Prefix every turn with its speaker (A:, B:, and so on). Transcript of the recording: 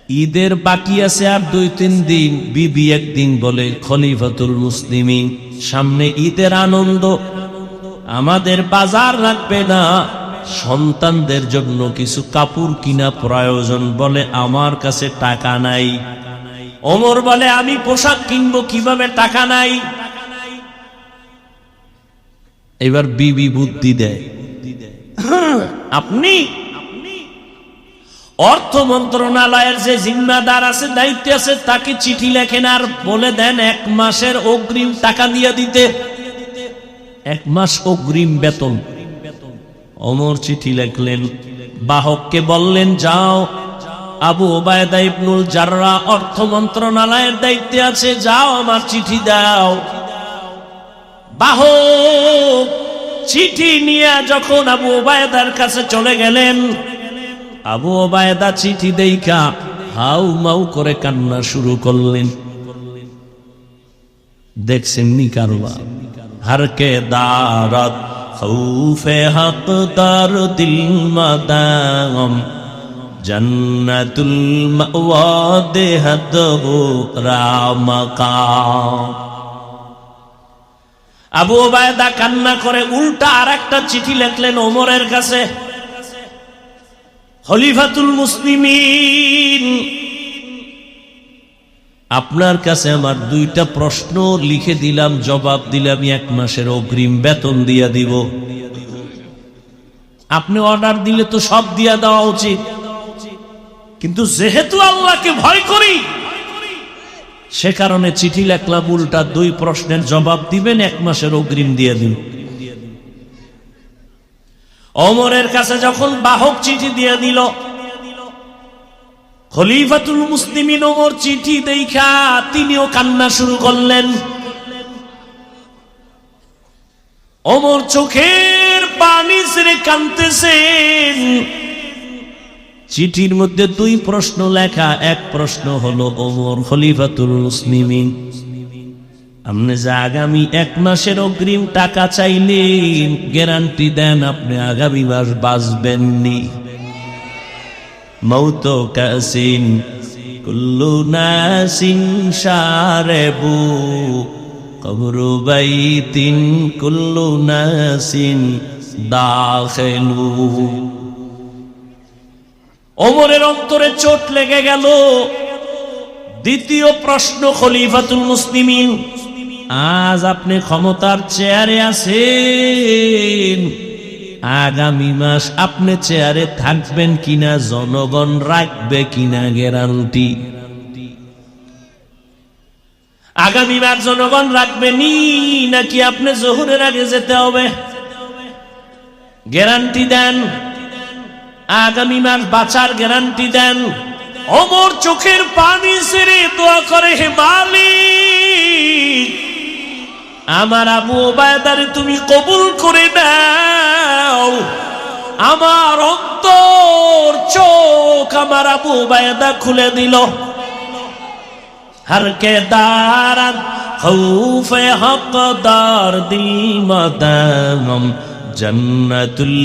A: ঈদের বাকি আছে আর 2-3 দিন। বিবি একদিন বলে, খলিফাতুল মুসলিমিন, সামনে ঈদের আনন্দ, আমাদের বাজার রাখবে না? সন্তানদের জন্য কিছু কাপড় কিনা প্রয়োজন। বলে, আমার কাছে টাকা নাই। ওমর বলে, আমি পোশাক কিনবো কিভাবে, টাকা নাই। এবার বিবি বুদ্ধি দেয়, আপনি অর্থ মন্ত্রণালয়ের যে জিম্মাদার আছে, দায়িত্ব আছে, তাকে চিঠি লেখেন আর বলে দেন 1 মাসের অগ্রিম টাকা দিয়ে দিতে, 1 মাস অগ্রিম বেতন। ওমর চিঠি লিখলেন, বাহককে বললেন, যাও, আবু ওবায়দা ইবনুল জাররাহ অর্থ মন্ত্রণালয়ের দায়িত্বে আছে, যাও আমার চিঠি দাও। বাহক চিঠি নিয়ে যখন আবু ওবায়দার কাছে চলে গেলেন, আবু ওবায়দা চিঠি দেইখা হাউ মাউ করে কান্না শুরু করলেন। দেখছেন নি কারবার, হারকে দারাত খৌফে হক দার দিল মাদাম, জান্নাতুল মাওয়া দেহাত হো রামাকাম। আবু ওবায়দা কান্না করে উল্টা আরেকটা চিঠি লিখলেন ওমরের কাছে, খলিফাতুল মুসলিমিন, আপনার কাছে আমার 2টা প্রশ্ন লিখে দিলাম, জবাব দিলে আমি 1 মাসের অগ্রিম বেতন দিয়া দিব। আপনি অর্ডার দিলে তো সব দিয়া দেওয়া উচিত, কিন্তু যেহেতু আল্লাহকে ভয় করি, সে কারণে চিঠি লেখলাম উল্টা 2 প্রশ্নের জবাব দিবেন, 1 মাসের অগ্রিম দিয়ে দিন। ওমরের কাছে যখন বাহক চিঠি দিয়ে দিল, খলিফাতুল মুসলিমিন ওমর চিঠি দেখা তিনিও কান্না শুরু করলেন। ওমর চোখের পানি ছেড়ে কাঁদতেছেন। চিঠির মধ্যে 2 প্রশ্ন লেখা। 1 প্রশ্ন হলো, ওমর খলিফাতুল মুসলিমিন, আপনি যে আগামী 1 মাসের অগ্রিম টাকা চাইলেন, গ্যারান্টি দেন আপনি আগামী মাস বাঁচবেননি। মৌত কাসিন কুল্লু নাসিন শারেবু, কবরু বাইতিন কুল্লু নাসিন দাখিলু। ওমরের অন্তরে চোট লেগে গেল। দ্বিতীয় প্রশ্ন, খলিফাতুল মুসলিমিন, আজ আপনি ক্ষমতার চেয়ারে আছেন, আগামী মাস আপনি চেয়ারে থাকবেন কিনা, জনগণ রাখবে কিনা গ্যারান্টি? আগামী মাস জনগণ রাখবেনি নাকি আপনি জোহরের আগে যেতে হবে? গ্যারান্টি দেন, আগামী মাস বাঁচার গ্যারান্টি দেন। ওমর চোখের পানি ছেড়ে দোয়া করে, হে মালিক, আমার আবু ওবায়দারে তুমি কবুল করে নাও। আমার অন্তর চোখ আমার আবু ওবায়দা খুলে দিল। হারকে দারাত খৌফে হক দার দিল মাদাম, জান্নাতুল